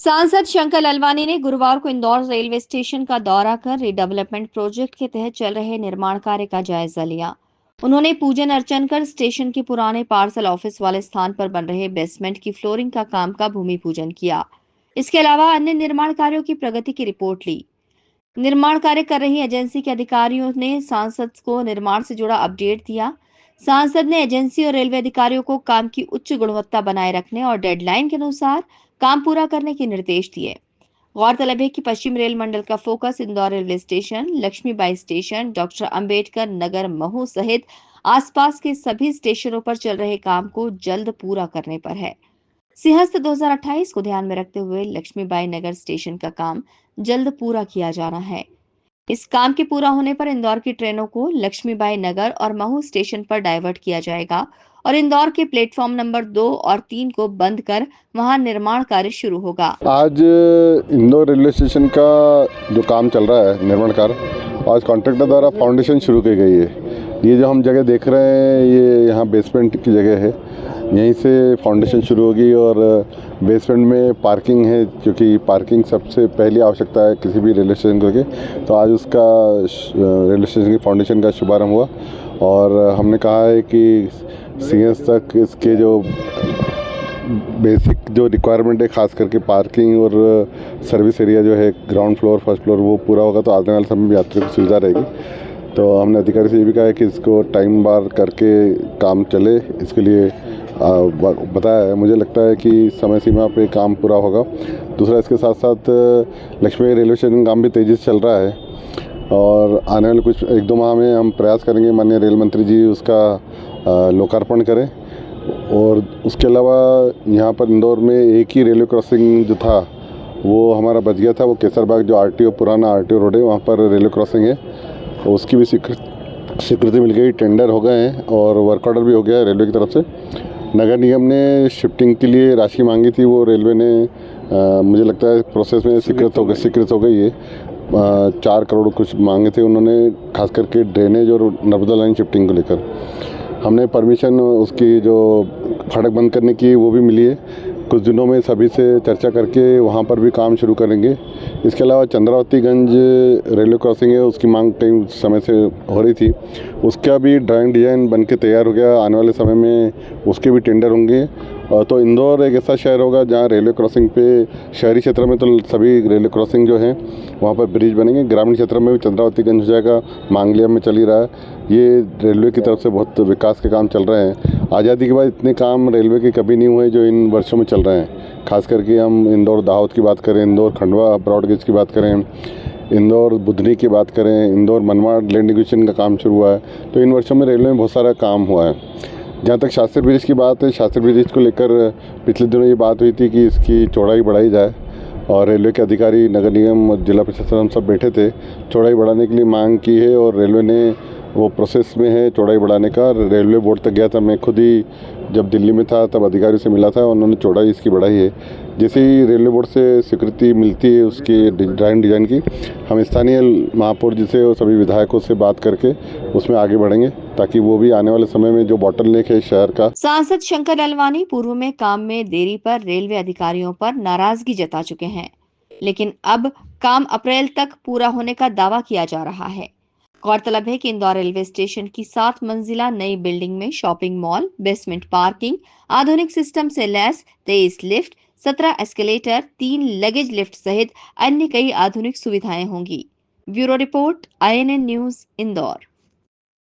सांसद शंकर लालवानी ने गुरुवार को इंदौर रेलवे स्टेशन का दौरा कर रिडेवलपमेंट प्रोजेक्ट के तहत चल रहे निर्माण कार्य का जायजा लिया। उन्होंने पूजन अर्चन कर स्टेशन के पुराने पार्सल ऑफिस वाले स्थान पर बन रहे बेसमेंट की फ्लोरिंग का काम का भूमि पूजन किया। इसके अलावा अन्य निर्माण कार्यों की प्रगति की रिपोर्ट ली। निर्माण कार्य कर रही एजेंसी के अधिकारियों ने सांसद को निर्माण से जुड़ा अपडेट दिया। सांसद ने एजेंसी और रेलवे अधिकारियों को काम की उच्च गुणवत्ता बनाए रखने और डेडलाइन के अनुसार काम पूरा करने के निर्देश दिए। गौरतलब है कि पश्चिम रेल मंडल का focus Indore railway station, Laxmibai station, doctor Ambedkar Nagar Mhow सहित आसपास के सभी स्टेशनों पर चल रहे काम को जल्द पूरा करने पर है। सिंहस्थ 2028 को ध्यान में रखते हुए लक्ष्मीबाई नगर स्टेशन का काम जल्द पूरा किया जाना है। इस काम के पूरा होने पर इंदौर की ट्रेनों को लक्ष्मीबाई नगर और महू स्टेशन पर डाइवर्ट किया जाएगा और इंदौर के प्लेटफॉर्म नंबर 2 और 3 को बंद कर वहां निर्माण कार्य शुरू होगा। आज इंदौर रेलवे स्टेशन का जो काम चल रहा है निर्माण कार्य, आज कॉन्ट्रैक्टर द्वारा फाउंडेशन शुरू की गई है। ये जो हम जगह देख रहे हैं ये यहाँ बेसमेंट की जगह है, यहीं से फाउंडेशन शुरू होगी और बेसमेंट में पार्किंग है, क्योंकि पार्किंग सबसे पहली आवश्यकता है किसी भी रेलवे स्टेशन को। तो आज उसका रेलवे स्टेशन की फाउंडेशन का शुभारंभ हुआ और हमने कहा है कि सीएस तक इसके जो बेसिक जो रिक्वायरमेंट है, खास करके पार्किंग और सर्विस एरिया जो है ग्राउंड फ्लोर फर्स्ट फ्लोर, वो पूरा होगा तो आने वाले समय में यात्रियों को सुविधा रहेगी। तो हमने अधिकारी से ये भी कहा है कि इसको टाइम बार करके काम चले, इसके लिए बताया है। मुझे लगता है कि समय सीमा पे काम पूरा होगा। दूसरा, इसके साथ साथ लक्ष्मी रेलवे स्टेशन काम भी तेज़ी से चल रहा है और आने वाले कुछ 1-2 माह में हम प्रयास करेंगे माननीय रेल मंत्री जी उसका लोकार्पण करें। और उसके अलावा यहाँ पर इंदौर में एक ही रेलवे क्रॉसिंग जो था वो हमारा बच गया था, वो केसरबाग जो आरटीओ पुराना आरटीओ रोड है वहाँ पर रेलवे क्रॉसिंग है, तो उसकी भी स्वीकृति मिल गई, टेंडर हो गए हैं और वर्क ऑर्डर भी हो गया है रेलवे की तरफ से। नगर निगम ने शिफ्टिंग के लिए राशि मांगी थी, वो रेलवे ने मुझे लगता है प्रोसेस में स्वीकृत हो गई है। 4 करोड़ कुछ मांगे थे उन्होंने, खास करके ड्रेनेज और नर्मदा लाइन शिफ्टिंग को लेकर। हमने परमिशन उसकी जो फाटक बंद करने की वो भी मिली है। कुछ दिनों में सभी से चर्चा करके वहाँ पर भी काम शुरू करेंगे। इसके अलावा चंद्रावतीगंज रेलवे क्रॉसिंग है, उसकी मांग कई समय से हो रही थी, उसका भी ड्राइंग डिज़ाइन बन के तैयार हो गया। आने वाले समय में उसके भी टेंडर होंगे। तो इंदौर एक ऐसा शहर होगा जहाँ रेलवे क्रॉसिंग पे, शहरी क्षेत्र में तो सभी रेलवे क्रॉसिंग जो हैं वहाँ पर ब्रिज बनेंगे, ग्रामीण क्षेत्र में भी चंद्रावतीगंज हो जाएगा, मांगलिया में चल ही रहा है। ये रेलवे की तरफ से बहुत विकास के काम चल रहे हैं। आज़ादी के बाद इतने काम रेलवे के कभी नहीं हुए जो इन वर्षों में चल रहे हैं। खास करके हम इंदौर दाहोद की बात करें, इंदौर खंडवा ब्रॉडगेज की बात करें, इंदौर बुधनी की बात करें, इंदौर मनमाड़ लैंड एक्विजिशन का काम शुरू हुआ है। तो इन वर्षों में रेलवे में बहुत सारा काम हुआ है। जहाँ तक शास्त्री ब्रिज की बात है, शास्त्री ब्रिज को लेकर पिछले दिनों ये बात हुई थी कि इसकी चौड़ाई बढ़ाई जाए और रेलवे के अधिकारी, नगर निगम और जिला प्रशासन हम सब बैठे थे, चौड़ाई बढ़ाने के लिए मांग की है और रेलवे ने वो प्रोसेस में है चौड़ाई बढ़ाने का। रेलवे बोर्ड तक गया था, मैं खुद ही जब दिल्ली में था तब अधिकारियों से मिला था, उन्होंने चौड़ाई इसकी बढ़ाई है। जैसे ही रेलवे बोर्ड से स्वीकृति मिलती है उसकी डिज़ाइन की, हम स्थानीय महापौर जी से और सभी विधायकों से बात करके उसमें आगे बढ़ेंगे, ताकि वो भी आने वाले समय में जो बॉटलनेक है शहर का। सांसद शंकर लालवानी पूर्व में काम में देरी पर रेलवे अधिकारियों पर नाराजगी जता चुके हैं, लेकिन अब काम अप्रैल तक पूरा होने का दावा किया जा रहा है। गौरतलब है कि इंदौर रेलवे स्टेशन की 7 मंजिला नई बिल्डिंग में शॉपिंग मॉल, बेसमेंट पार्किंग, आधुनिक सिस्टम से lace 23 lift, 17 escalator, 3 luggage lift सहित अन्य कई आधुनिक सुविधाएं होंगी। Bureau report, INN news, Indore.